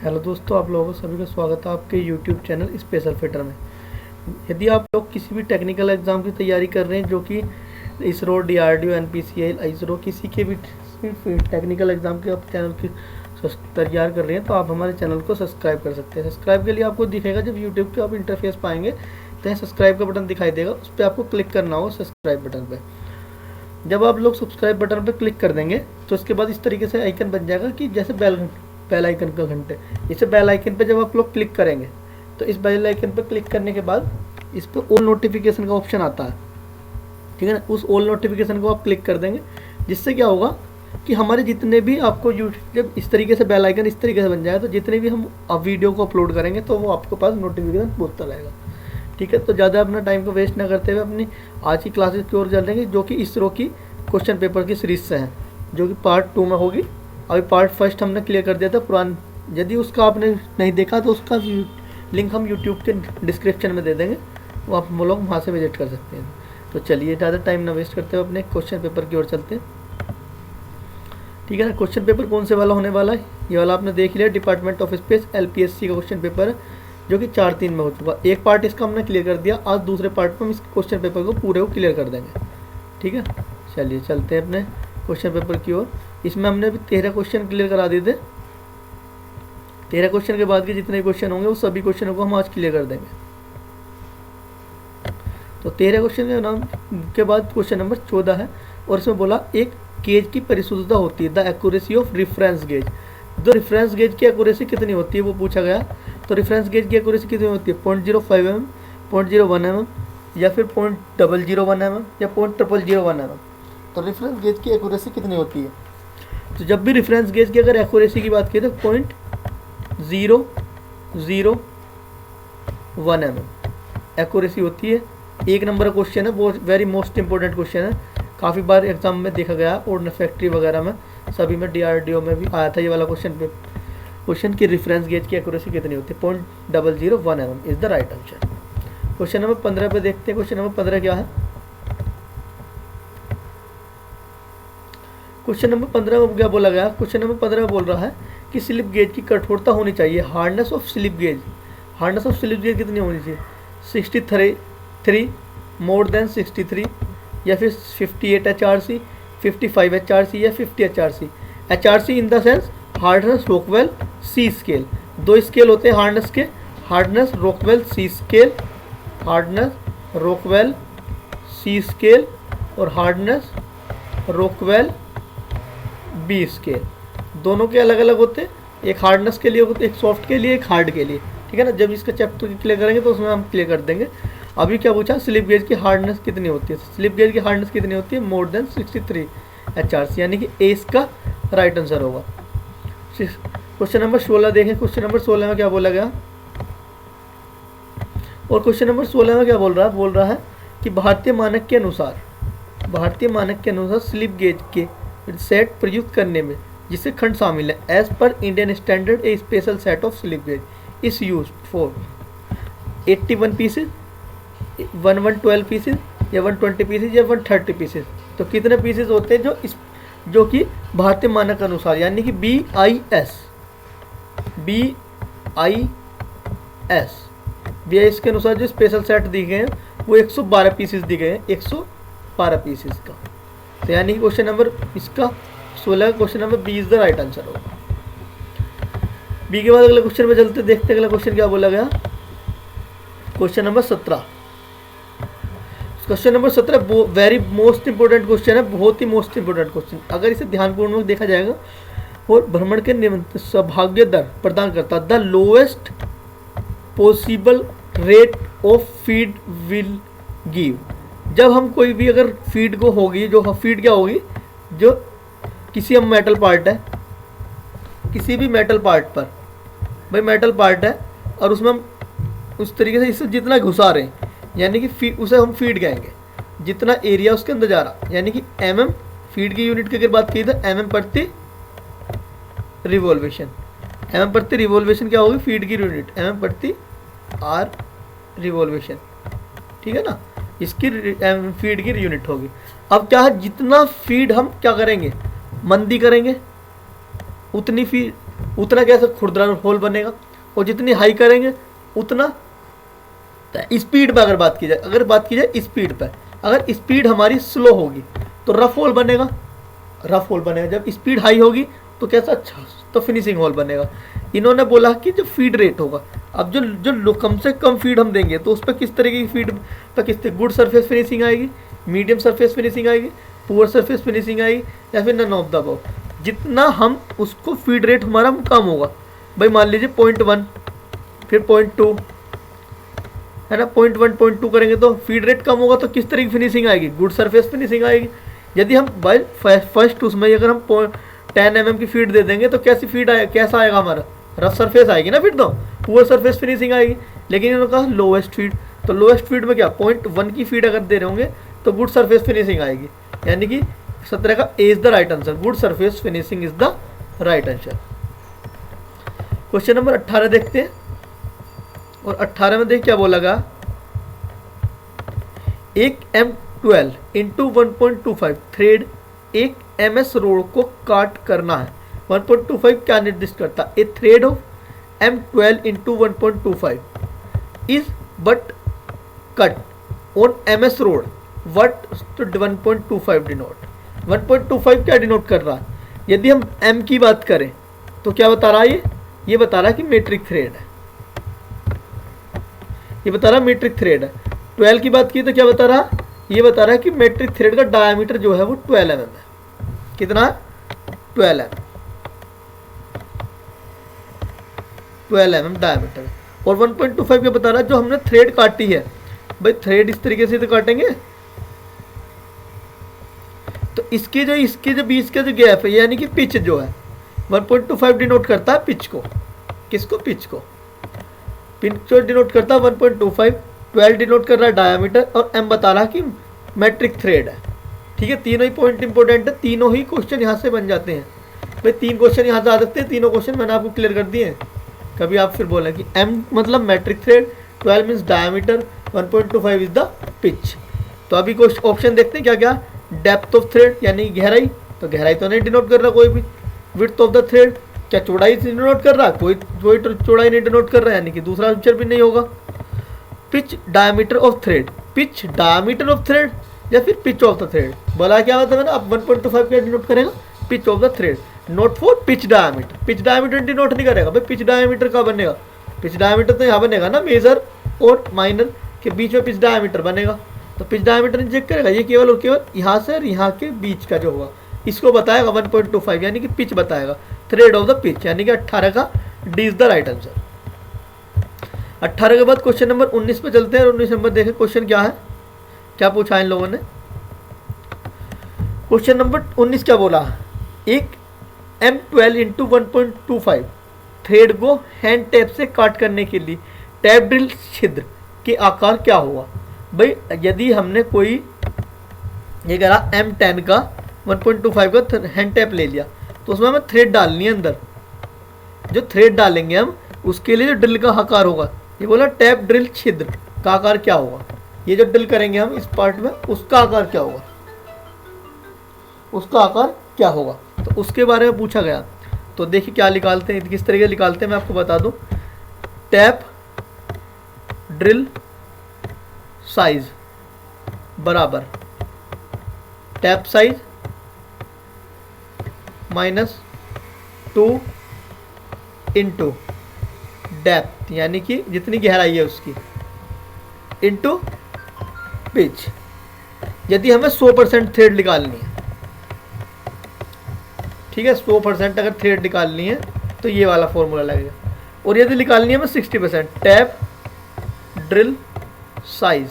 Hello दोस्तों, आप लोगों को सभी का स्वागत है आपके यूट्यूब चैनल स्पेशल फिटर में। यदि आप लोग किसी भी टेक्निकल एग्ज़ाम की तैयारी कर रहे हैं, जो कि इसरो, डीआरडीओ, एनपीसीएल, आइसरो, किसी के भी टेक्निकल एग्ज़ाम के आप चैनल की तैयार कर रहे हैं, तो आप हमारे चैनल को सब्सक्राइब कर सकते हैं। सब्सक्राइब के लिए आपको दिखेगा, जब यूट्यूब के आप इंटरफेस पाएंगे तो यहाँ सब्सक्राइब का बटन दिखाई देगा, उस पर आपको क्लिक करना होगा सब्सक्राइब बटन पर। जब आप लोग सब्सक्राइब बटन पर क्लिक कर देंगे तो उसके बाद इस तरीके से आइकन बन जाएगा कि जैसे बेल आइकन का घंटे। इसे बेल आइकन पे जब आप लोग क्लिक करेंगे तो इस बेल आइकन पे क्लिक करने के बाद इस पर ऑल नोटिफिकेशन का ऑप्शन आता है, ठीक है ना। उस ऑल नोटिफिकेशन को आप क्लिक कर देंगे, जिससे क्या होगा कि हमारे जितने भी आपको जब इस तरीके से बेल आइकन इस तरीके से बन जाए तो जितने भी हम अब वीडियो को अपलोड करेंगे तो वो आपके पास नोटिफिकेशन पहुँचता रहेगा, ठीक है। तो ज़्यादा अपना टाइम को वेस्ट ना करते हुए अपनी आज की क्लासेस की ओर चल देंगे, जो कि इसरो की क्वेश्चन पेपर की सीरीज से हैं, जो कि पार्ट 2 में होगी। अभी पार्ट फर्स्ट हमने क्लियर कर दिया था पुरान। यदि उसका आपने नहीं देखा तो उसका लिंक हम यूट्यूब के डिस्क्रिप्शन में दे देंगे, वो आप लोग वहाँ से विजिट कर सकते हैं। तो चलिए ज़्यादा टाइम ना वेस्ट करते हुए अपने क्वेश्चन पेपर की ओर चलते हैं, ठीक है ना। क्वेश्चन पेपर कौन से वाला होने वाला है, ये वाला आपने देख लिया, डिपार्टमेंट ऑफ स्पेस LPSC का क्वेश्चन पेपर है, जो कि 4-3 में हो चुका। एक पार्ट इसका हमने क्लियर कर दिया, आज दूसरे पार्ट पर हम इस क्वेश्चन पेपर को पूरे को क्लियर कर देंगे, ठीक है। चलिए चलते हैं अपने क्वेश्चन पेपर की ओर। इसमें हमने अभी 13 क्वेश्चन क्लियर करा दिए थे। 13 क्वेश्चन के बाद के जितने क्वेश्चन होंगे वो सभी क्वेश्चनों को हम आज क्लियर कर देंगे। तो 13 क्वेश्चन के नाम के बाद क्वेश्चन नंबर 14 है, और इसमें बोला एक गेज की परिशुद्धता होती है, the accuracy of reference gauge. तो रेफरेंस गेज की एक्यूरेसी कितनी होती है वो पूछा गया। तो रेफरेंस गेज की एक्यूरेसी कितनी होती है, 0.05 mm, 0.01 mm, या फिर 0.001 mm या 0.001 mm। तो रेफरेंस गेज की एक्यूरेसी कितनी होती है। तो जब भी रेफरेंस गेज की अगर एक्यूरेसी की बात की तो 0.001 mm एक्यूरेसी होती है। एक नंबर का क्वेश्चन है, वो वेरी मोस्ट इंपॉर्टेंट क्वेश्चन है, काफ़ी बार एग्जाम में देखा गया और फैक्ट्री वगैरह में सभी में DRDO में भी आया था ये वाला क्वेश्चन की रेफरेंस गेज की एक्यूरेसी कितनी होती है। 0.001 mm is the right answer. Question number 15 पे देखते हैं। क्वेश्चन नंबर 15 क्या है। क्वेश्चन नंबर 15 में क्या बोला गया। क्वेश्चन नंबर 15 में बोल रहा है कि स्लिप गेज की कठोरता होनी चाहिए, hardness of slip gauge. Hardness of slip gauge कितनी होनी चाहिए, 63 मोर देन 63, या फिर 58 HRC, 55 HRC या 50 HRC। HRC in the sense hardness Rockwell C scale. दो स्केल होते हैं हार्डनेस के, hardness Rockwell C scale, hardness Rockwell C scale और हार्डनेस रोकवेल बी स्केल। दोनों के अलग अलग होते हैं, एक हार्डनेस के लिए होते हैं, एक सॉफ्ट के लिए, एक हार्ड के लिए, ठीक है ना। जब इसका चैप्टर क्लियर करेंगे तो उसमें हम क्लियर कर देंगे। अभी क्या पूछा, स्लिप गेज की हार्डनेस कितनी होती है। स्लिप गेज की हार्डनेस कितनी होती है, मोर देन 63 HRC, यानी कि ए इसका राइट आंसर होगा। क्वेश्चन नंबर 16 देखें। क्वेश्चन नंबर 16 में क्या बोला गया, और क्वेश्चन नंबर 16 में क्या बोल रहा है कि भारतीय मानक के अनुसार स्लिप गेज के सेट प्रयुक्त करने में जिससे खंड शामिल है, एज पर Indian standard a special set of slip gauge is used for 81 pieces, 112 pieces या 120 पीसेज या 130 पीसेज। तो कितने पीसेज होते हैं जो कि भारतीय मानक अनुसार, यानी कि BIS के अनुसार जो स्पेशल सेट दिए गए हैं वो 112 पीसेज दिए गए हैं, 112 पीसेज का। तो यानी कि क्वेश्चन नंबर इसका 16 question number B is the right answer होगा। बी के बाद अगले क्वेश्चन में चलते देखते हैं अगला क्वेश्चन क्या बोला गया। Question number 17। Question number 17 very most important question है, बहुत ही मोस्ट इंपोर्टेंट क्वेश्चन। अगर इसे ध्यानपूर्वक देखा जाएगा, और भ्रमण के सौभाग्य दर प्रदान करता, the lowest possible rate of feed will give. जब हम कोई भी अगर फीड को होगी, जो फीड क्या होगी, जो किसी हम मेटल पार्ट है, किसी भी मेटल पार्ट पर, भाई मेटल पार्ट है और उसमें हम उस तरीके से इससे जितना घुसा रहे हैं, यानी कि उसे हम फीड कहेंगे, जितना एरिया उसके अंदर जा रहा, यानी कि mm फीड की यूनिट की अगर बात की तो mm प्रति रिवॉल्वेशन। mm प्रति रिवॉल्वेशन क्या होगी, फीड की यूनिट mm प्रति r रिवॉल्वेशन, ठीक है ना। इसकी फीड की यूनिट होगी। अब क्या है, जितना फीड हम क्या करेंगे, मंदी करेंगे, उतनी फीड उतना कैसे खुरदरा होल बनेगा, और जितनी हाई करेंगे उतना स्पीड पर अगर बात की जाए स्पीड पर, अगर स्पीड हमारी स्लो होगी तो रफ होल बनेगा, जब स्पीड हाई होगी तो कैसा, अच्छा तो फिनिशिंग होल बनेगा। इन्होंने बोला कि जो फीड रेट होगा, अब जो कम से कम फीड हम देंगे तो उस पर किस तरीके की फीड पर किस गुड सरफेस फिनिशिंग आएगी, मीडियम सरफेस फिनिशिंग आएगी, पुअर सरफेस फिनिशिंग आएगी, या फिर नन ऑफ द अबव। जितना हम उसको फीड रेट हमारा कम होगा, भाई मान लीजिए 0.1 फिर 0.2 है ना, 0.1 0.2 करेंगे तो फीड रेट कम होगा तो किस तरह की फिनिशिंग आएगी, गुड सरफेस फिनिशिंग आएगी। यदि हम बाय फर्स्ट उसमें अगर हम 10 mm की फीड दे देंगे तो कैसी फीड कैसा आएगा हमारा, रफ सरफेस आएगी ना, फिर तो पुअर सरफेस फिनिशिंग आएगी। लेकिन इन्होंने कहा लोएस्ट फीड, तो लोएस्ट फीड में क्या 0.1 की फीड अगर दे रहे होंगे तो गुड सरफेस फिनिशिंग आएगी, यानी कि 17 का A is the right answer, good surface finishing is the right answer. Question number 18 देखते हैं, और 18 में देख क्या बोला गया, एक M12 इंटू 1.25 थ्रेड एक MS रोड को काट करना है। 1.25 क्या निर्दिष्ट करता है, a thread of M12 into 1.25 is but cut on MS rod what 1.25 denote. 1.25 क्या डिनोट कर रहा है, यदि हम M की बात करें तो क्या बता रहा है, ये बता रहा है कि मेट्रिक थ्रेड है, ये बता रहा है मेट्रिक थ्रेड है। 12 की बात की तो क्या बता रहा, ये बता रहा है कि मेट्रिक थ्रेड का डायमीटर जो है वो 12 mm है। कितना है, 12 mm डायमीटर। और 1.25 क्या बता रहा है, जो हमने थ्रेड काटी है, भाई थ्रेड इस तरीके से तो काटेंगे, तो इसके जो बीच का जो गैप है यानी कि पिच जो है 1.25 डिनोट करता है पिच को, किसको, पिच को, पिच डिनोट करता है 1.25, 12 डिनोट कर रहा है डायमीटर, और m बता रहा है कि मैट्रिक थ्रेड है। ठीक है, तीनों ही पॉइंट इंपॉर्टेंट है, तीनों ही क्वेश्चन यहाँ से बन जाते हैं। भाई 3 क्वेश्चन यहाँ से आ सकते हैं, तीनों क्वेश्चन मैंने आपको क्लियर कर दिए हैं। कभी आप फिर बोलें कि m मतलब metric thread, 12 means diameter, 1.25 is the pitch. तो अभी क्वेश्चन ऑप्शन देखते हैं क्या क्या, डेप्थ ऑफ थ्रेड यानी गहराई, तो गहराई तो नहीं डिनोट कर रहा कोई भी। विड्थ ऑफ द थ्रेड, क्या चौड़ाई डिनोट कर रहा, कोई चौड़ाई नहीं डिनोट कर रहा है, यानी कि दूसरा आंसर भी नहीं होगा। Pitch diameter of thread, pitch diameter of thread या फिर पिच ऑफ द थ्रेड, बोला क्या होता है ना, अब 1.25 क्या डिनोट करेगा, pitch of the thread, not for pitch diameter. Pitch diameter denote नहीं करेगा, भाई पिच डायमीटर का बनेगा, पिच डायमीटर तो यहाँ बनेगा ना, मेजर और माइनर के बीच में पिच डायमीटर बनेगा, तो पिच डायमीटर चेक करेगा, ये केवल और केवल यहाँ से और यहाँ के बीच का जो होगा इसको बताएगा 1.25 यानी कि पिच बताएगा, थ्रेड ऑफ द पिच, यानी कि 18 का D is the right answer. 18 के बाद क्वेश्चन नंबर 19 पे चलते हैं, और 19 नंबर देखें क्वेश्चन क्या है, क्या पूछा इन लोगों ने। क्वेश्चन नंबर 19 क्या बोला, एक M12 इंटू 1.25 थ्रेड को हैंड टैप से काट करने के लिए टैप ड्रिल छिद्र के आकार क्या होगा। भाई यदि हमने कोई ये करा M10 का 1.25 का हैंड टैप ले लिया, तो उसमें हमें थ्रेड डालनी है अंदर, जो थ्रेड डालेंगे हम उसके लिए जो ड्रिल का आकार होगा, ये बोला टैप ड्रिल छिद्र का आकार क्या होगा, ये जो ड्रिल करेंगे हम इस पार्ट में उसका आकार क्या होगा, उसका आकार क्या होगा, तो उसके बारे में पूछा गया। तो देखिए क्या निकालते हैं, किस तरीके निकालते हैं मैं आपको बता दूं। टैप ड्रिल साइज बराबर टैप साइज -2 इंटू डेप्थ यानी कि जितनी गहराई है उसकी इंटू पिच। यदि हमें 100% थ्रेड निकालनी है, ठीक है, 100% अगर थ्रेड निकालनी है तो ये वाला फॉर्मूला लगेगा, और यदि निकालनी है हमें 60%, टैप ड्रिल साइज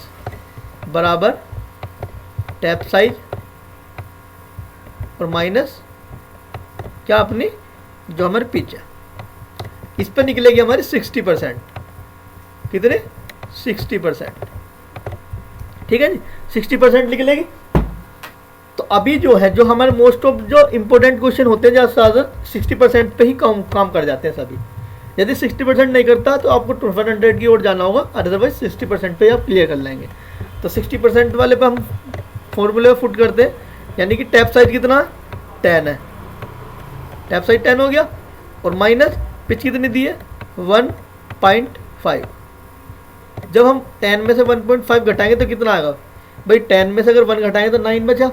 बराबर टैप साइज और माइनस क्या अपनी जो हमारी पिच है, इस पर निकलेगी हमारी 60%, कितने 60%, ठीक है जी, 60% निकलेगी। तो अभी जो है जो हमारे मोस्ट ऑफ जो इंपॉर्टेंट क्वेश्चन होते हैं ज़्यादा 60% पे ही काम कर जाते हैं सभी। यदि 60% नहीं करता तो आपको 100 की ओर जाना होगा, अदरवाइज 60% पे आप क्लियर कर लेंगे। तो 60% वाले पे हम फॉर्मूले में फुट करते हैं, यानी कि टैप साइज कितना 10 है, टैप साइज 10 हो गया, और माइनस पिच कितनी दी है 1.5। जब हम 10 में से 1.5 घटाएंगे तो कितना आएगा भाई, 10 में से अगर 1 घटाएंगे तो 9 बचा,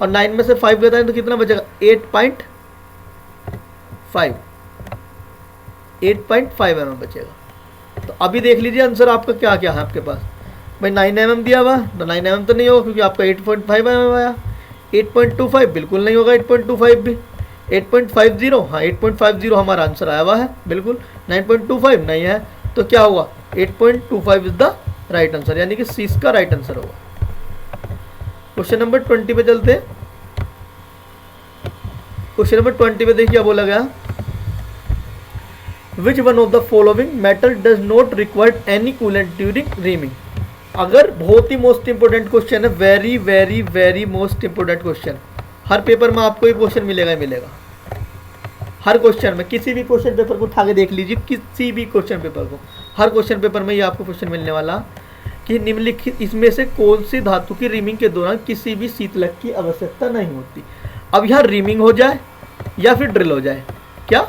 और 9 में से 5 घटाएंगे तो कितना बचेगा 8.5 mm बचेगा। तो अभी देख लीजिए आंसर आपका क्या क्या है आपके पास भाई, 9 mm दिया हुआ तो 9 mm तो नहीं होगा क्योंकि आपका 8.5 mm आया। 8.25 बिल्कुल नहीं होगा, 8.25 भी। 8.50 हाँ 8.50 हमारा आंसर आया हुआ है बिल्कुल। 9.25 नहीं है, तो क्या होगा 8.25 इज द राइट आंसर, यानी कि सी इसका राइट आंसर होगा। क्वेश्चन नंबर 20 पे चलते हैं। क्वेश्चन नंबर 20 पे देखिए क्या बोला गया, which one of the following metal does not required any coolant during reaming. अगर बहुत ही मोस्ट इंपोर्टेंट क्वेश्चन है, very very very most important question. हर पेपर में आपको ये क्वेश्चन मिलेगा ही मिलेगा, हर क्वेश्चन में। किसी भी क्वेश्चन पेपर को उठा के देख लीजिए, किसी भी क्वेश्चन पेपर को, हर क्वेश्चन पेपर में ये आपको क्वेश्चन मिलने वाला कि निम्नलिखित इसमें से कौन सी धातु की रीमिंग के दौरान किसी भी शीतलक की आवश्यकता नहीं होती। अब यहाँ रीमिंग हो जाए या फिर ड्रिल हो जाए, क्या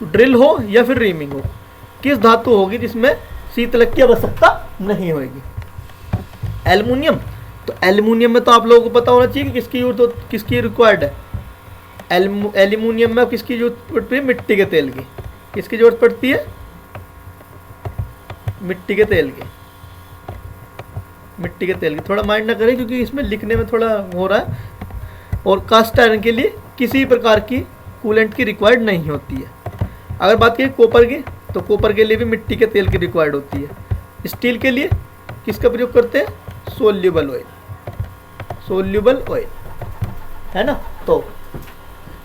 ड्रिल हो या फिर रीमिंग हो, किस धातु होगी जिसमें शीतलक की आवश्यकता नहीं होगी। एल्युमिनियम, तो एल्युमिनियम में तो आप लोगों को पता होना चाहिए कि किसकी यूज किसकी रिक्वायर्ड है। एल्युमिनियम में किसकी जरूरत पड़ती है, मिट्टी के तेल की। किसकी जरूरत पड़ती है, मिट्टी के तेल की। मिट्टी के तेल की, थोड़ा माइंड ना करें क्योंकि इसमें लिखने में थोड़ा हो रहा है। और कास्ट आयरन के लिए किसी प्रकार की कूलेंट की रिक्वायर्ड नहीं होती है। अगर बात करें कॉपर की, तो कॉपर के लिए भी मिट्टी के तेल की रिक्वायर्ड होती है। स्टील के लिए किसका प्रयोग करते हैं, सोल्यूबल ऑयल, सोल्यूबल ऑयल, है ना। तो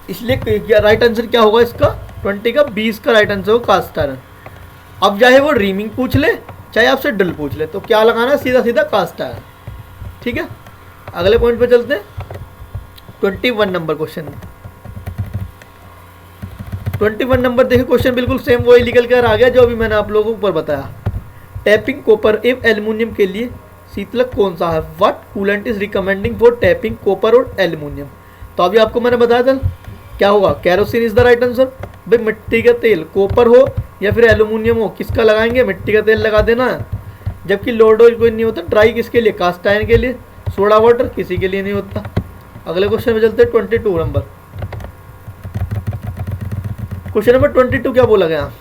इसलिए राइट आंसर क्या होगा इसका 20 का 20 का राइट आंसर होगा कास्ट आयरन। अब चाहे वो रीमिंग पूछ ले चाहे आपसे ड्रिल पूछ ले, तो क्या लगाना है, सीधा सीधा कास्ट आयरन। ठीक है, अगले पॉइंट पे चलते हैं। 21 नंबर क्वेश्चन, 21 नंबर देखिए क्वेश्चन बिल्कुल सेम वही निकल कर आ गया जो अभी मैंने आप लोगों को ऊपर बताया। टैपिंग कॉपर एवं एल्युमिनियम के लिए शीतलक कौन सा है, what coolant is recommending for tapping copper और एल्युमिनियम। तो अभी आपको मैंने बताया था क्या होगा, kerosene is the right answer. भाई मिट्टी का तेल, कॉपर हो या फिर एल्युमिनियम हो, किसका लगाएंगे, मिट्टी का तेल लगा देना है। जबकि लोड ऑयल कोई नहीं होता, ड्राई किसके लिए, कास्ट आयरन के लिए। सोडा वाटर किसी के लिए नहीं होता। अगले क्वेश्चन में चलते हैं 22 नंबर। क्वेश्चन नंबर 22 क्या बोला गया,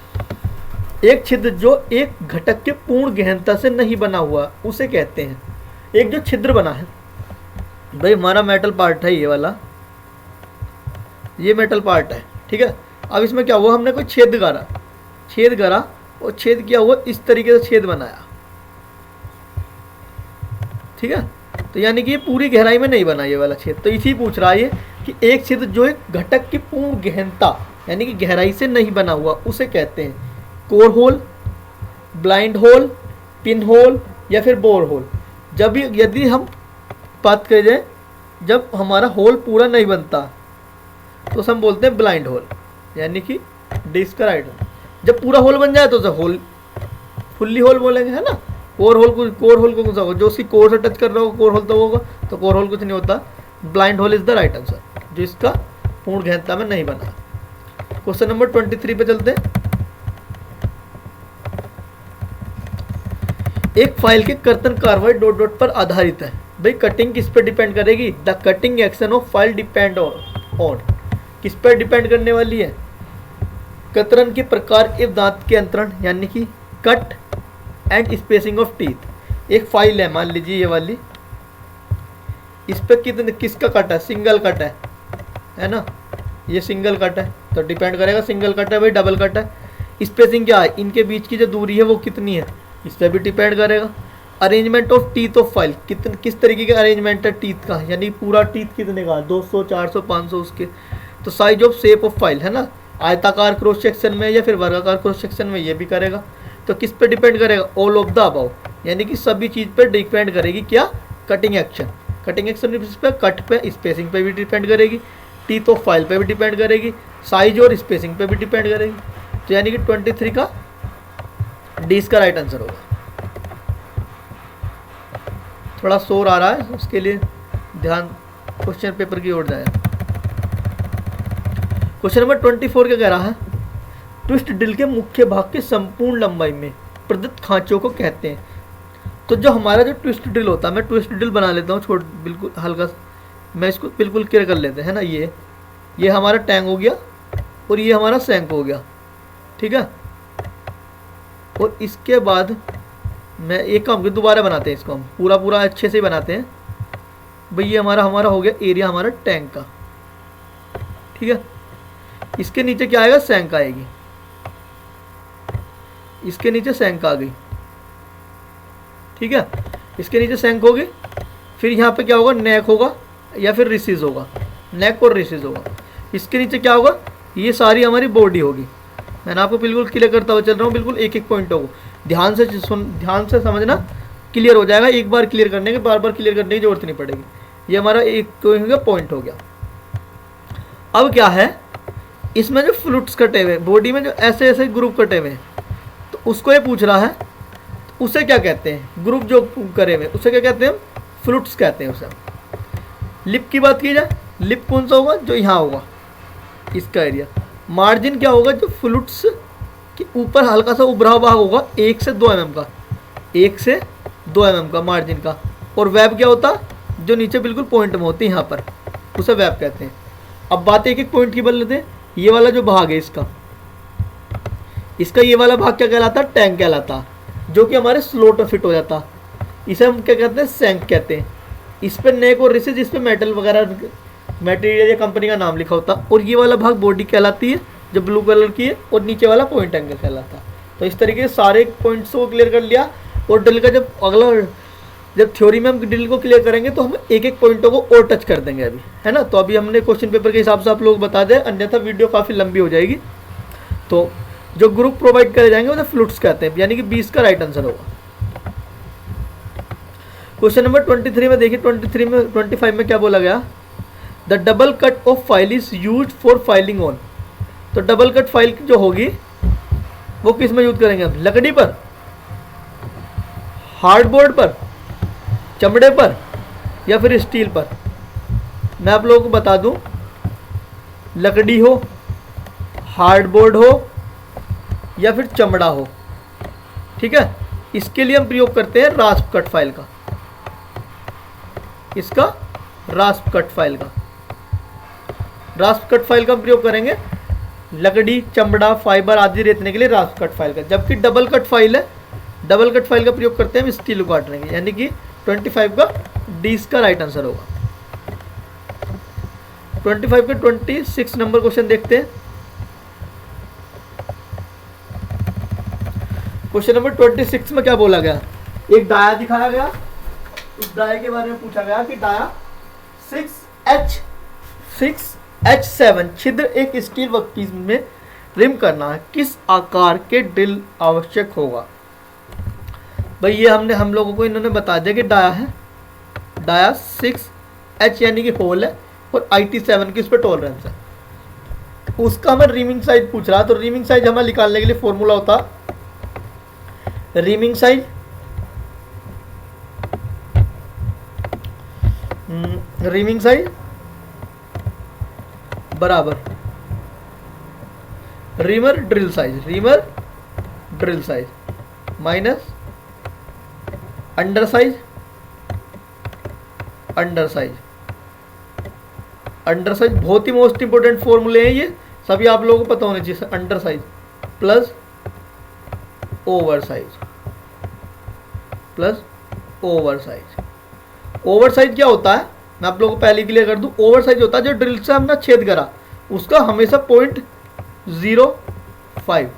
एक छिद्र जो एक घटक के पूर्ण गहनता से नहीं बना हुआ उसे कहते हैं। एक जो छिद्र बना है, भाई हमारा मेटल पार्ट है ये वाला, ये मेटल पार्ट है, ठीक है। अब इसमें क्या हुआ, हमने कोई छेद गाड़ा, छेद करा और छेद किया हुआ इस तरीके से छेद बनाया, ठीक है। तो यानी कि ये पूरी गहराई में नहीं बना ये वाला छेद। तो इसी पूछ रहा है कि एक छिद्र जो एक घटक की पूर्ण गहनता यानी कि गहराई से नहीं बना हुआ उसे कहते हैं core hole, blind hole, pin hole या फिर बोर होल। जब यदि हम बात करें जाए जब हमारा होल पूरा नहीं बनता तो हम बोलते हैं ब्लाइंड होल, यानी कि डिस्क का राइट। जब पूरा होल बन जाए तो उसे होल फुल्ली होल बोलेंगे, है ना। कोर होल को कौन सा होगा, जो उसकी कोर से टच कर रहा होगा कोर होल तो होगा, तो कोर होल कुछ नहीं होता। Blind hole is the right answer, जो इसका पूर्ण गहनता में नहीं बना। क्वेश्चन नंबर 23 पे चलते हैं। एक फाइल के कर्तन कार्रवाई डॉट डॉट पर आधारित है। भाई कटिंग किस पे डिपेंड करेगी, the cutting action of file depend on, किस पर डिपेंड करने वाली है, कतरन के प्रकार एवं दांत के अंतरण यानी कि cut and spacing of teeth. एक फाइल है मान लीजिए ये वाली, इस पर कितने किसका कट है, सिंगल कट है ना, ये सिंगल कट है तो डिपेंड करेगा सिंगल कट है भाई, डबल कट है। स्पेसिंग क्या है, इनके बीच की जो दूरी है वो कितनी है, इस पर भी डिपेंड करेगा। Arrangement of teeth of file, किस तरीके का अरेंजमेंट है टीथ का, यानी पूरा टीथ कितने का, 200 400 500 उसके। तो size of shape of file है ना, आयताकार क्रॉस सेक्शन में या फिर वर्गाकार क्रॉस सेक्शन में, ये भी करेगा। तो किस पे डिपेंड करेगा, ऑल ऑफ द अबव, यानी कि सभी चीज़ पे डिपेंड करेगी क्या, कटिंग एक्शन। कटिंग एक्शन पे कट पे स्पेसिंग पे भी डिपेंड करेगी, टीथ ऑफ फाइल पे भी डिपेंड करेगी, साइज और स्पेसिंग पे भी डिपेंड करेगी। तो यानी कि 23 का डी इसका राइट आंसर होगा। थोड़ा शोर आ रहा है उसके लिए ध्यान क्वेश्चन पेपर की ओर जाए। क्वेश्चन नंबर 24 क्या कह रहा है, ट्विस्ट ड्रिल के मुख्य भाग की संपूर्ण लंबाई में प्रदत्त खांचों को कहते हैं। तो जो हमारा जो ट्विस्ट ड्रिल होता है, मैं ट्विस्ट ड्रिल बना लेता हूँ छोट बिल्कुल हल्का, मैं इसको बिल्कुल क्लियर कर लेते हैं ना। ये हमारा टैंक हो गया और ये हमारा सैंक हो गया, ठीक है। और इसके बाद मैं एक काम कर, दोबारा बनाते हैं इसको, हम पूरा अच्छे से बनाते हैं भाई। ये हमारा हो गया एरिया हमारा टैंक का, ठीक है। इसके नीचे क्या आएगा, सैंक आएगी, इसके नीचे सैंक आ गई, ठीक है। इसके नीचे सैंक होगी, फिर यहाँ पे क्या होगा, नेक होगा या फिर रिसीज होगा, नेक और रिसीज होगा। इसके नीचे क्या होगा, ये सारी हमारी बॉडी होगी। मैंने आपको बिल्कुल क्लियर करता हुआ चल रहा हूँ, बिल्कुल एक एक पॉइंट होगा, ध्यान से समझना, क्लियर हो जाएगा। एक बार क्लियर करने के बार बार क्लियर करने की जरूरत नहीं पड़ेगी। ये हमारा एक पॉइंट हो गया। अब क्या है, इसमें जो फ्लूट्स कटे हुए, बॉडी में जो ऐसे ऐसे ग्रुप कटे हुए, तो उसको ये पूछ रहा है, तो उसे क्या कहते हैं, ग्रुप जो करे हुए उसे क्या कहते हैं, फ्लूट्स कहते हैं उसे। लिप की बात की जाए, लिप कौन सा होगा, जो यहाँ होगा इसका एरिया। मार्जिन क्या होगा, जो फ्लूट्स के ऊपर हल्का सा उभरा भाग होगा 1 से 2 mm का, 1 से 2 mm का मार्जिन का। और वेब क्या होता, जो नीचे बिल्कुल पॉइंट में होती है यहाँ पर, उसे वेब कहते हैं। अब बात एक एक पॉइंट की बदल लेते हैं। ये वाला जो भाग है इसका ये वाला भाग क्या कहलाता है, टैंक कहलाता, जो कि हमारे स्लोट में फिट हो जाता। इसे हम क्या कहते हैं, सैंक कहते हैं। इस पर नेक और रिसेज, इस पर मेटल वगैरह मटेरियल या कंपनी का नाम लिखा होता। और ये वाला भाग बॉडी कहलाती है जो ब्लू कलर की है, और नीचे वाला पॉइंट एंगल कहलाता। तो इस तरीके से सारे पॉइंट्स को क्लियर कर लिया। और ड्रिल का जब थ्योरी में हम ड्रिल को क्लियर करेंगे तो हम एक एक पॉइंटों को और टच कर देंगे अभी, है ना। तो अभी हमने क्वेश्चन पेपर के हिसाब से आप लोग बता दें, अन्यथा वीडियो काफ़ी लंबी हो जाएगी। तो जो ग्रुप प्रोवाइड करे जाएंगे उसे फ्लूट्स कहते हैं, यानी कि 20 का राइट आंसर होगा। क्वेश्चन नंबर 23 में देखिए, 25 में क्या बोला गया, the double cut off file is use for filing on. तो डबल कट फाइल जो होगी वो किस में यूज करेंगे हम, लकड़ी पर, हार्डबोर्ड पर, चमड़े पर, या फिर स्टील पर। मैं आप लोगों को बता दूं, लकड़ी हो, हार्डबोर्ड हो या फिर चमड़ा हो, ठीक है। इसके लिए हम प्रयोग करते हैं रास्प कट फाइल का, इसका रास्प कट फाइल का। रास्प कट फाइल का प्रयोग करेंगे लकड़ी, चमड़ा, फाइबर आदि रेतने के लिए रास्प कट फाइल का। जबकि डबल कट फाइल है, डबल कट फाइल का प्रयोग करते हैं हम स्टील को काटने के, यानी कि 25 का डी का राइट आंसर होगा। 25 के 26 नंबर क्वेश्चन देखते हैं। क्वेश्चन नंबर 26 में क्या बोला गया, एक डाया दिखाया गया, उस डाया के बारे में पूछा गया कि डाया 6H7 छिद्र एक स्टील वर्कपीस में रिम करना है, किस आकार के ड्रिल आवश्यक होगा। भाई ये हम लोगों को इन्होंने बता दिया कि डाया है, डाया 6H यानी कि होल है, और IT7 की इस पर टॉलरेंस है। उसका हमें रीमिंग साइज पूछ रहा है। तो रीमिंग साइज हमें निकालने के लिए फॉर्मूला होता, रीमिंग साइज बराबर reamer drill size minus under size बहुत ही मोस्ट इंपोर्टेंट फॉर्मूले हैं ये, सभी आप लोगों को पता होने चाहिए। Under size plus over size क्या होता है, मैं आप लोगों को पहले क्लियर कर दूं। ओवर साइज होता है जो ड्रिल से हमने छेद करा उसका हमेशा 0.05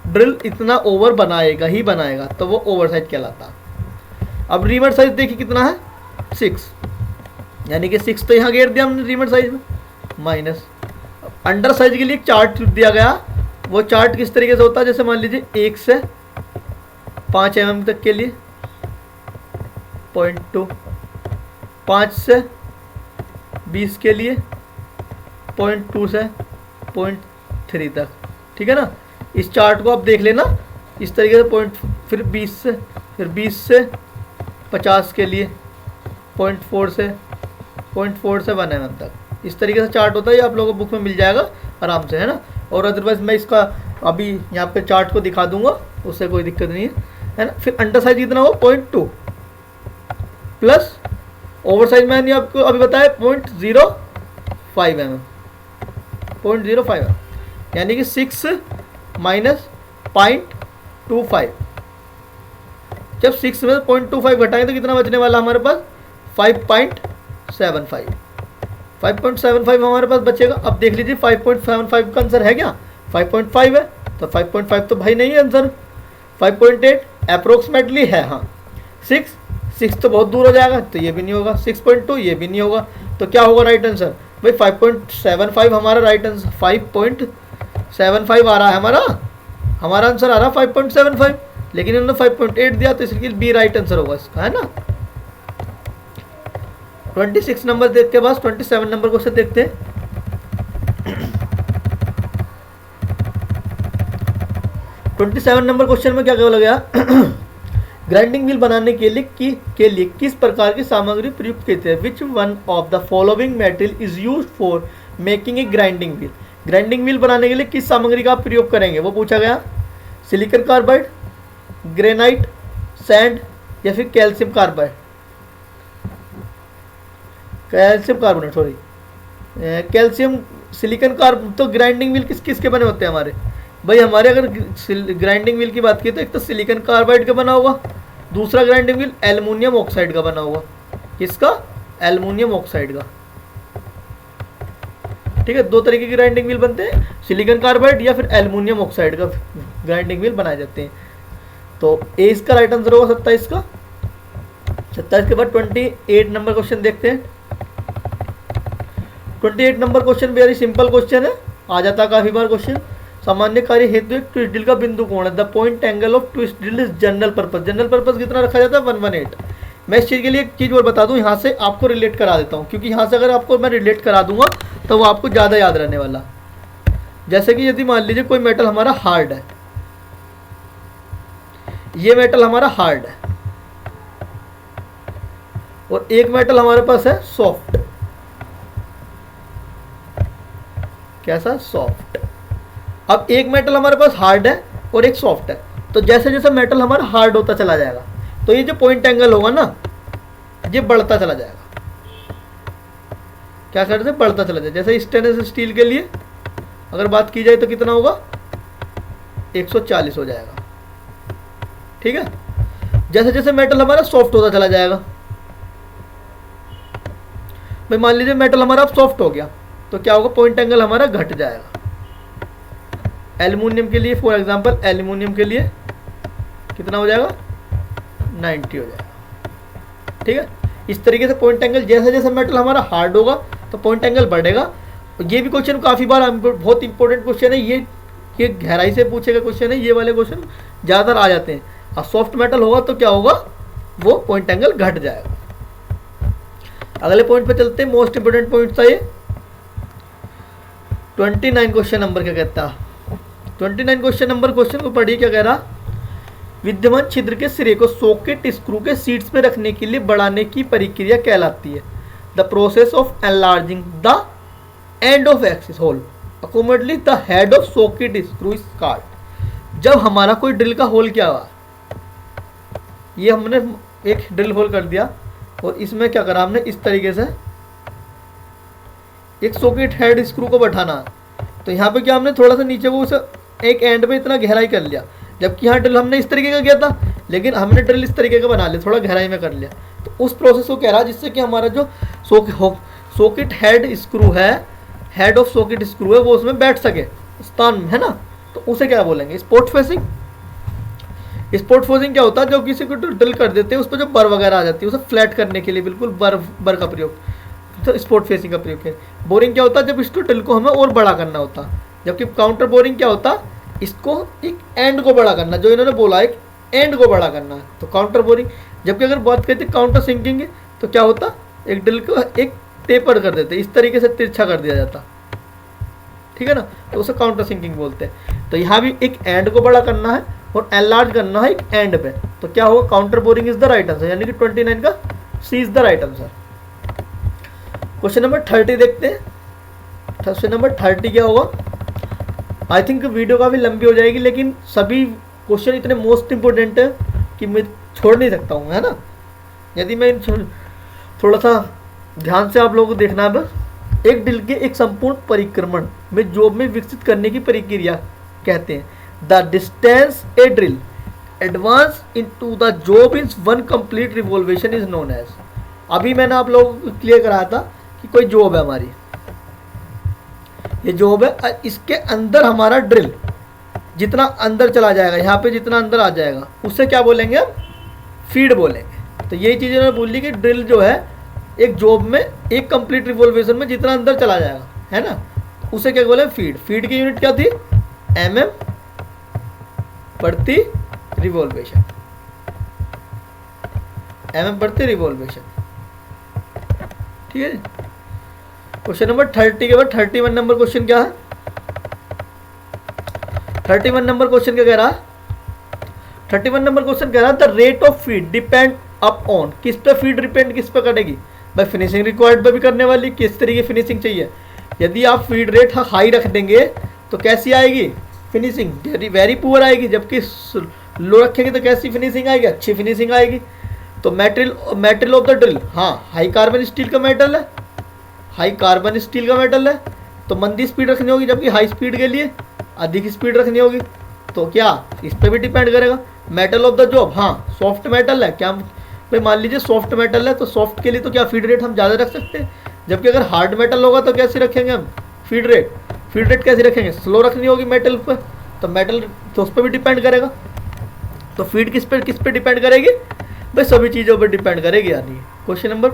ड्रिल इतना ओवर बनाएगा ही बनाएगा, तो वो ओवर साइज कहलाता है। अब रीमर साइज देखिए कितना है, 6, यानी कि 6 तो यहाँ घेर दिया हमने रीमर साइज में, माइनस अंडर साइज के लिए एक चार्ट दिया गया। वो चार्ट किस तरीके से होता है, जैसे मान लीजिए 1 से 5 mm तक के लिए 0.2, 5 से 20 के लिए 0.2 से 0.3 तक, ठीक है ना। इस चार्ट को आप देख लेना इस तरीके से, फिर 20 से 50 के लिए 0.4 से 1 mm तक, इस तरीके से चार्ट होता है, ये आप लोगों को बुक में मिल जाएगा आराम से, है ना। और अदरवाइज मैं इसका अभी यहाँ पे चार्ट को दिखा दूंगा, उससे कोई दिक्कत नहीं है ना। फिर अंडर साइज कितना हो 0.2 प्लस ओवर साइज मैंने आपको अभी बताया 0.05 mm, 0.05 यानी कि 6 माइनस 0.25। जब 6 में 0.25 घटाएंगे तो कितना बचने वाला हमारे पास 5.75 हमारे पास बचेगा। अब देख लीजिए 5.75 का आंसर है क्या, 5.5 है, तो 5.5 तो भाई नहीं है आंसर। 5.8 अप्रोक्सीमेटली है, हाँ। 6 तो बहुत दूर हो जाएगा, तो ये भी नहीं होगा। 6.2 ये भी नहीं होगा, तो क्या होगा राइट आंसर भाई 5.75 हमारा राइट आंसर। 5.75 आ रहा है हमारा आंसर आ रहा है 5.75, लेकिन इन्होंने 5.8 दिया, तो इसलिए बी राइट आंसर होगा इसका, है ना। 26 नंबर देख के बाद 27 नंबर क्वेश्चन देखते हैं। नंबर क्वेश्चन में क्या बोला गया ग्राइंडिंग व्हील बनाने के लिए किस प्रकार की सामग्री प्रयुक्त की है। विच one of the following material is used for making a grinding wheel. Grinding wheel बनाने के लिए किस सामग्री का प्रयोग करेंगे वो पूछा गया। सिलिकॉन कार्बाइड, ग्रेनाइट, सैंड या फिर calcium carbide, calcium carbonate, sorry calcium silicon carb. तो ग्राइंडिंग व्हील किस के बने होते हैं हमारे भाई। हमारे अगर ग्राइंडिंग व्हील की बात की तो एक तो सिलिकॉन कार्बाइड का बना होगा, दूसरा ग्राइंडिंग व्हील एल्युमिनियम ऑक्साइड का बना होगा। किसका, एल्युमिनियम ऑक्साइड का, ठीक है। दो तरीके की ग्राइंडिंग व्हील बनते हैं, सिलिकॉन कार्बाइड या फिर एल्युमिनियम ऑक्साइड का ग्राइंडिंग व्हील बनाए जाते हैं। तो ए इसका राइट आंसर होगा 27 का। 27 के बाद 28 नंबर क्वेश्चन देखते हैं। 28 number question very simple question है, आ जाता है काफी बार क्वेश्चन। सामान्य कार्य हेतु एक ट्विस्ट ड्रिल का बिंदु कोण है। The point angle of twist drill is general purpose. General purpose कितना रखा जाता है 118। मैं इस चीज़ के लिए एक चीज़ और बता दूं, यहाँ से आपको रिलेट करा देता हूँ, क्योंकि यहाँ से अगर आपको मैं रिलेट करा दूंगा तो वो आपको ज़्यादा याद रहने वाला। जैसे कि यदि मान लीजिए कोई मेटल हमारा हार्ड है, ये मेटल हमारा हार्ड है और एक मेटल हमारे पास है सॉफ्ट। कैसा, सॉफ्ट। अब एक मेटल हमारे पास हार्ड है और एक सॉफ्ट है, तो जैसे जैसे मेटल हमारा हार्ड होता चला जाएगा तो ये जो पॉइंट एंगल होगा ना ये बढ़ता चला जाएगा। क्या करते हैं, बढ़ता चला जाएगा। जैसे स्टेनलेस स्टील के लिए अगर बात की जाए तो कितना होगा 140 हो जाएगा, ठीक है। जैसे जैसे मेटल हमारा सॉफ्ट होता चला जाएगा, भाई मान लीजिए मेटल हमारा अब सॉफ्ट हो गया तो क्या होगा, पॉइंट एंगल हमारा घट जाएगा। एल्युमिनियम के लिए फॉर एग्जांपल, एल्युमिनियम के लिए कितना हो जाएगा 90 हो जाएगा, ठीक है। इस तरीके से पॉइंट एंगल जैसे जैसे मेटल हमारा हार्ड होगा तो पॉइंट एंगल बढ़ेगा। ये भी क्वेश्चन काफ़ी बार बहुत इंपॉर्टेंट क्वेश्चन है, ये गहराई से पूछे गए क्वेश्चन है। ये वाले क्वेश्चन ज़्यादातर आ जाते हैं। और सॉफ्ट मेटल होगा तो क्या होगा, वो पॉइंट एंगल घट जाएगा। अगले पॉइंट पे चलते हैं, मोस्ट इंपोर्टेंट पॉइंट था ये 29 क्वेश्चन नंबर क्या कहता है। 29 क्वेश्चन नंबर क्वेश्चन को पढ़िए क्या कह रहा। विद्यमान छिद्र के सिरे को सॉकेट स्क्रू के सीट्स में रखने के लिए बढ़ाने की प्रक्रिया कहलाती है। The process of enlarging the end of axis hole accommodately the head of socket screw is called. जब हमारा कोई ड्रिल का होल क्या हुआ, ये हमने एक ड्रिल होल कर दिया और इसमें क्या करा हमने, इस तरीके से एक सॉकेट हेड स्क्रू को बैठाना। तो यहाँ पे क्या हमने थोड़ा सा नीचे को उसे एक एंड में इतना गहराई कर लिया, जबकि यहाँ ड्रिल हमने इस तरीके का किया था, लेकिन हमने ड्रिल इस तरीके का बना लिया, थोड़ा गहराई में कर लिया। तो उस प्रोसेस को कह रहा है जिससे कि हमारा जो सॉकेट हेड स्क्रू है, हेड ऑफ सॉकेट स्क्रू है, वो उसमें बैठ सके स्थान में, है ना। तो उसे क्या बोलेंगे, स्पॉट फेसिंग। स्पॉट फेसिंग क्या होता है, जो किसी को ड्रिल कर देते हैं उस पर जो बर वगैरह आ जाती है उसे फ्लैट करने के लिए बिल्कुल बर का प्रयोग, तो स्पॉट फेसिंग का प्रयोग है। बोरिंग क्या होता है, जब इसको ड्रिल को हमें और बड़ा करना होता है। जबकि काउंटर बोरिंग क्या होता है, इसको एक एंड को बड़ा करना, जो इन्होंने बोला एक एंड को बड़ा करना है, तो काउंटर बोरिंग। जबकि अगर बात करते काउंटर सिंकिंग तो क्या होता, एक ड्रिल को एक टेपर कर देते, इस तरीके से तिरछा कर दिया जाता, ठीक है ना, तो उसे काउंटर सिंकिंग बोलते हैं। तो यहाँ भी एक एंड को बड़ा करना है और एनलार्ज करना है एक एंड पे, तो क्या होगा, counter boring is the right answer, यानी कि 29 का C is the right answer. Question number 30 देखते हैं। क्वेश्चन नंबर 30 क्या होगा? आई थिंक वीडियो काफ़ी लंबी हो जाएगी, लेकिन सभी क्वेश्चन इतने मोस्ट इंपॉर्टेंट है कि मैं छोड़ नहीं सकता हूँ, है ना। यदि मैं थोड़ा सा ध्यान से आप लोगों को देखना है, बस एक ड्रिल के एक संपूर्ण परिक्रमण में जॉब में विकसित करने की प्रक्रिया कहते हैं। The distance a drill advance into the job in one complete revolution is known as. अभी मैंने आप लोगों को क्लियर कराया था कि कोई जॉब है हमारी, ये जॉब है, इसके अंदर हमारा ड्रिल जितना अंदर चला जाएगा, यहाँ पे जितना अंदर आ जाएगा उससे क्या बोलेंगे हम? फीड बोलेंगे। तो यही चीज़ उन्होंने बोली कि ड्रिल जो है एक जॉब में एक कंप्लीट रिवॉल्वेशन में जितना अंदर चला जाएगा, है ना, उसे क्या बोले? फीड। फीड की यूनिट क्या थी? mm प्रति रिवॉल्वेशन, mm प्रति रिवॉल्वेशन। ठीक है जी। क्वेश्चन नंबर 30 के बाद 31 नंबर क्वेश्चन क्या है? 31 नंबर क्वेश्चन क्या कह रहा है? 31 नंबर क्वेश्चन कह रहा है the rate of feed depend up on, किस पे फीड डिपेंड किस पे करेगी भाई? फिनिशिंग रिक्वायर्ड पे भी करने वाली, किस तरीके की फिनिशिंग चाहिए। यदि आप फीड रेट हाई रख देंगे तो कैसी आएगी फिनिशिंग? वेरी पुअर आएगी। जबकि लो रखेंगे तो कैसी फिनिशिंग आएगी? अच्छी फिनिशिंग आएगी। तो मेटेरियल ऑफ द ड्रिल, हाँ हाई कार्बन स्टील का मेटल है, हाई कार्बन स्टील का मेटल है, तो मंदी स्पीड रखनी होगी, जबकि हाई स्पीड के लिए अधिक स्पीड रखनी होगी। तो क्या इस पर भी डिपेंड करेगा। मेटल ऑफ द जॉब, हाँ सॉफ्ट मेटल है, क्या भाई मान लीजिए सॉफ्ट मेटल है तो सॉफ्ट के लिए तो क्या फीड रेट हम ज़्यादा रख सकते हैं, जबकि अगर हार्ड मेटल होगा तो कैसे रखेंगे हम फीड रेट? फीड रेट कैसे रखेंगे? स्लो रखनी होगी मेटल पर, तो मेटल तो उस पर भी डिपेंड करेगा। तो फीड किस पे डिपेंड करेगी भाई? सभी चीज़ों पर डिपेंड करेगी यानी। क्वेश्चन नंबर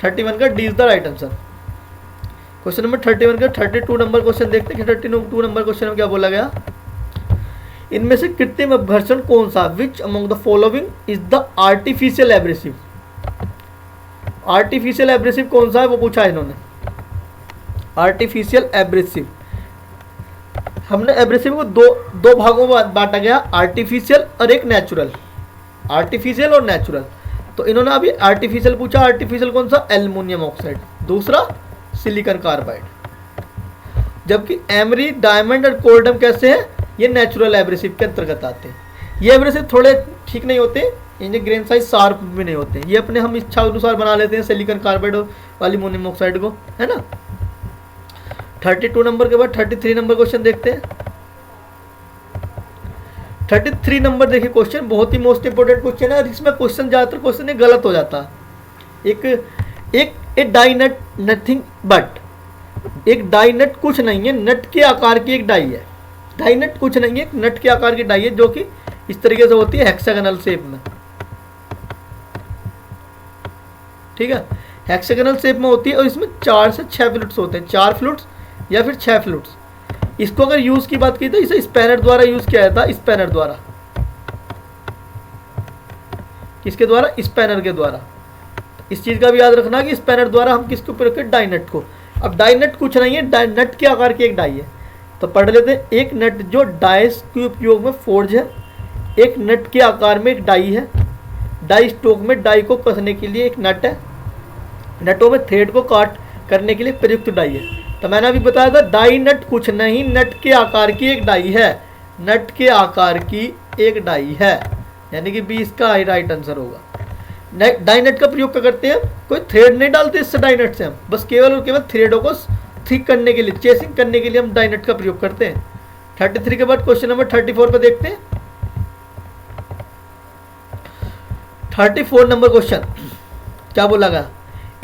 31 का D is the right answer. Question number 31 का 32 नंबर क्वेश्चन देखते हैं कि 32 नंबर क्वेश्चन में क्या बोला गया? इनमें से कृत्रिम अपघर्षण कौन सा? Which among the following is the artificial abrasive? Artificial abrasive कौन सा है वो पूछा है इन्होंने। आर्टिफिशियल एब्रेसिव, हमने एब्रेसिव को दो भागों में बांटा गया, आर्टिफिशियल और एक नेचुरल। आर्टिफिशियल और नेचुरल। तो इन्होंने अभी आर्टिफिशियल पूछा। आर्टिफिशियल कौन सा? एल्युमिनियम ऑक्साइड, दूसरा सिलिकॉन कार्बाइड। जबकि एमरी, डायमंड और कोल्डम कैसे हैं? ये नेचुरल एब्रेसिव के अंतर्गत आते हैं। ये एब्रेसिव थोड़े ठीक नहीं होते, इनके ग्रेन साइज शार्प भी नहीं होते, ये अपने हम इच्छा अनुसार बना लेते हैं सिलिकॉन कार्बाइड और एल्युमिनियम ऑक्साइड को, है ना। 32 नंबर के बाद 33 नंबर क्वेश्चन देखते हैं। 33 नंबर देखिए क्वेश्चन, बहुत ही मोस्ट इंपोर्टेंट क्वेश्चन है और इसमें क्वेश्चन ज़्यादातर क्वेश्चन गलत हो जाता है। एक डाई नट नथिंग बट, एक डाई नट कुछ नहीं है, नट के आकार की एक डाई है। डाई नट कुछ नहीं है, नट के आकार की डाई है जो कि इस तरीके से होती है हेक्सागोनल शेप में। ठीक है, हेक्सागोनल शेप में होती है और इसमें 4 से 6 फ्लूट्स होते हैं, 4 फ्लूट्स या फिर 6 फ्लूट्स। इसको अगर यूज की बात की तो इसे स्पैनर द्वारा यूज किया जाता है, स्पैनर द्वारा। किसके द्वारा? स्पैनर के द्वारा। इस चीज का भी याद रखना कि स्पैनर द्वारा हम किसके ऊपर रखें? डाई नट को। अब डाई नट कुछ नहीं है, नट के आकार की एक डाई है। तो पढ़ लेते हैं, एक नट जो डाइस के उपयोग में फोर्ज है, एक नट के आकार में एक डाई है। डाई स्टोक में डाई को कसने के लिए एक नट है, नटों में थ्रेड को काट करने के लिए प्रयुक्त डाई है। तो मैंने अभी बताया था डाई नट कुछ नहीं, नट के आकार की एक डाई है, नट के आकार की एक डाई है, यानी कि 20 का राइट आंसर होगा। डाई नट का प्रयोग क्या करते हैं? कोई थ्रेड नहीं डालते इससे डाई नट से हम, बस केवल और केवल थ्रेडों को थिक करने के लिए, चेसिंग करने के लिए हम डाई नट का प्रयोग करते हैं। 33 के बाद क्वेश्चन नंबर 34 पे देखते हैं। 34 नंबर क्वेश्चन क्या बोला गया?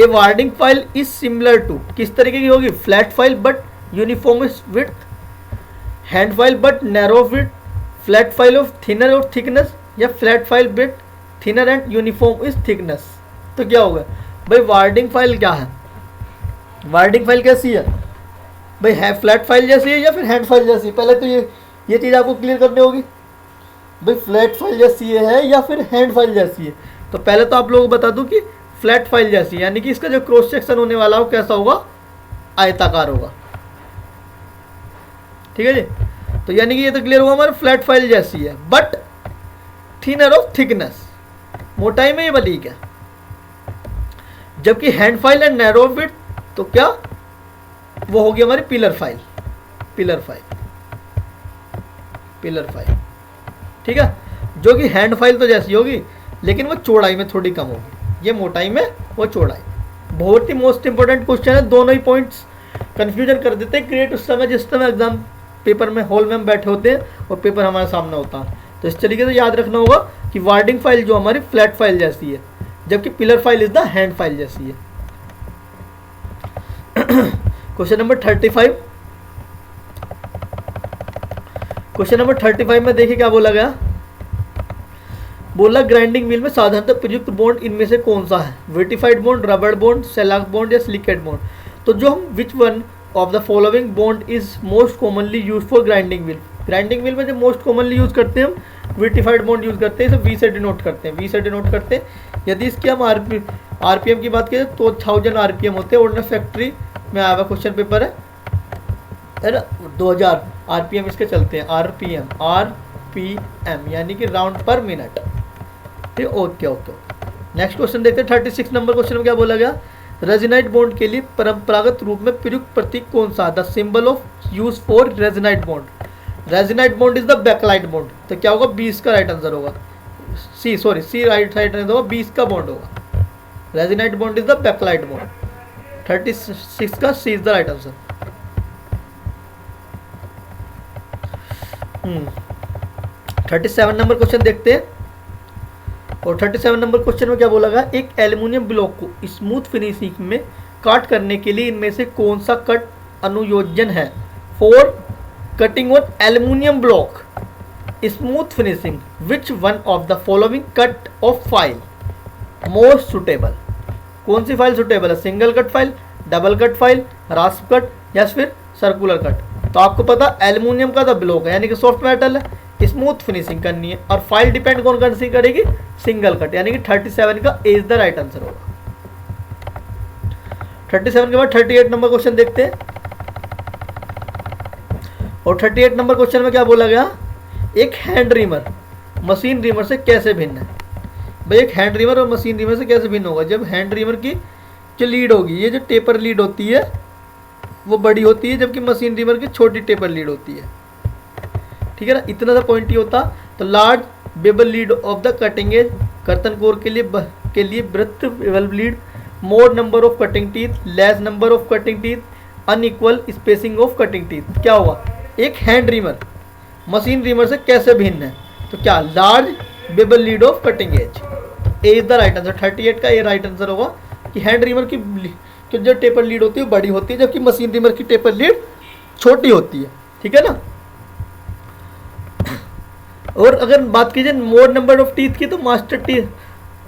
A warding file is similar to, किस तरीके की होगी? Flat file but uniform width, hand file but narrow width, flat file of thinner और थिकनेस, या flat file bit thinner and uniform is thickness. तो क्या होगा भाई? वार्डिंग फाइल क्या है? वार्डिंग फाइल कैसी है भाई? है फ्लैट फाइल जैसी है या फिर हैंड फाइल जैसी? पहले तो ये चीज़ आपको क्लियर करनी होगी भाई, फ्लैट फाइल जैसी है या फिर हैंड फाइल जैसी है। तो पहले तो आप लोगों को बता दूं कि फ्लैट फाइल जैसी, यानी कि इसका जो क्रॉस सेक्शन होने वाला हो कैसा होगा? आयताकार होगा। ठीक है जी, तो यानी कि ये तो क्लियर हुआ हमारे फ्लैट फाइल जैसी है, बट थिनर ऑफ थिकनेस, मोटाई में ये बलीक है। जबकि hand file and narrow width तो क्या? वो होगी हमारी pillar file, pillar file, pillar file, ठीक है, जो कि हैंड फाइल तो जैसी होगी लेकिन वो चौड़ाई में थोड़ी कम होगी, ये मोटाई में वो चौड़ाई। बहुत ही मोस्ट इंपॉर्टेंट क्वेश्चन है, दोनों ही पॉइंट्स कंफ्यूजन कर देते हैं क्रिएट उस समय जिस समय एग्जाम पेपर में हॉल में हम बैठे होते हैं और पेपर हमारे सामने होता है। तो इस तरीके से याद रखना होगा कि वार्डिंग फाइल जो हमारी फ्लैट फाइल जैसी है, जबकि pillar file is the hand file जैसी है। क्वेश्चन नंबर 35, क्वेश्चन नंबर 35 में देखिए क्या बोला गया। बोला ग्राइंडिंग व्हील में साधारणतः प्रयुक्त बॉन्ड इनमें से कौन सा है, vitrified bond, rubber bond, shellac bond या सिलिकेट बॉन्ड। तो जो हम which one of the following bond is most commonly use for grinding wheel, grinding wheel में जो मोस्ट कॉमनली यूज करते हैं हम वेटिफाइड बॉन्ड यूज करते हैं, इसे वी से डिनोट करते हैं, वी से डिनोट करते हैं। यदि इसकी हम आरपीएम की बात करें तो 1000 आरपीएम होते हैं, ऑर्डिनरी फैक्ट्री में आया हुआ क्वेश्चन पेपर है ना, 2000 आरपीएम इसके चलते हैं, आरपीएम, आरपीएम यानी कि राउंड पर मिनट, ठीक। ओके ओके, नेक्स्ट क्वेश्चन देखते हैं 36 नंबर क्वेश्चन में क्या बोला गया। रेजिनाइट बॉन्ड के लिए परंपरागत रूप में प्रयुक्त प्रतीक कौन सा, the symbol of use for resinoid bond. Resinoid bond is the bakelite bond, तो क्या होगा, 20 का राइट आंसर होगा, सी राइट आंसर होगा, 20 का बॉन्ड होगा। Resinoid bond is the bakelite bond, 36 का C is the right answer. 37 number question देखते हैं, और 37 नंबर क्वेश्चन में क्या बोला गया, एक एल्युमिनियम ब्लॉक को स्मूथ फिनिशिंग में काट करने के लिए इनमें से कौन सा कट अनुयोजन है for cutting on aluminium block smooth finishing, which one of the following cut off file most suitable. कौन सी फाइल सुटेबल है, single cut file, double cut file, रास्प cut या फिर सर्कुलर कट। तो आपको पता एल्युमिनियम का द ब्लॉक है यानी कि सॉफ्ट मेटल है, स्मूथ फिनिशिंग करनी है, और फाइल डिपेंड कौन सी करेगी, सिंगल कट, यानी कि 37 का A is the right answer होगा। 37 के बाद 38 नंबर क्वेश्चन देखते हैं, और 38 नंबर क्वेश्चन में क्या बोला गया, एक हैंड रीमर मशीन रीमर से कैसे भिन्न है। भाई एक हैंड रीमर और मशीन रीमर से कैसे भिन्न होगा, जब हैंड रीमर की जो लीड होगी, ये जो टेपर लीड होती है वो बड़ी होती है, जबकि मशीन रीमर की छोटी टेपर लीड होती है, ठीक है ना, इतना सा पॉइंट ही होता। तो large bevel lead of the cutting edge, कर्तन कोर के लिए वृत्त bevel lead, more number of cutting teeth, less number of cutting teeth, unequal spacing of cutting teeth. क्या हुआ, एक हैंड रीमर मशीन रीमर से कैसे भिन्न है, तो क्या, large bevel lead of cutting edge, A is the right answer. 38 का ये राइट आंसर होगा कि हैंड रीमर की जो टेपर लीड होती है बड़ी होती है, जबकि मशीन रीमर की टेपर लीड छोटी होती है, ठीक है ना। और अगर बात कीजिए मोर नंबर ऑफ टीथ की, तो मास्टर टीथ,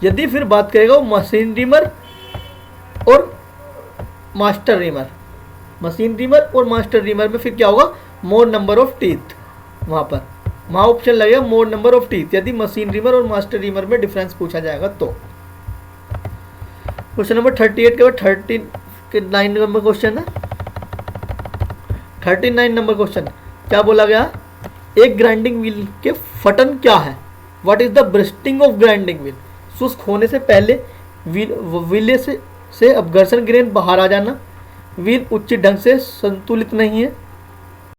यदि फिर बात करेगा वो मशीन रीमर और मास्टर रीमर, मशीन रीमर और मास्टर रीमर में फिर क्या होगा, मोर नंबर ऑफ टीथ, वहाँ ऑप्शन लगेगा मोर नंबर ऑफ टीथ, यदि मशीन रीमर और मास्टर रीमर में डिफरेंस पूछा जाएगा तो। क्वेश्चन नंबर 38 के बाद 39 नंबर क्वेश्चन है, 39 नंबर क्वेश्चन क्या बोला गया, एक ग्राइंडिंग व्हील के फटन क्या है, what is the bursting of grinding wheel. शुष्क होने से पहले व्हील से अब घर्षण ग्रेन बाहर आ जाना, व्हील उचित ढंग से संतुलित नहीं है,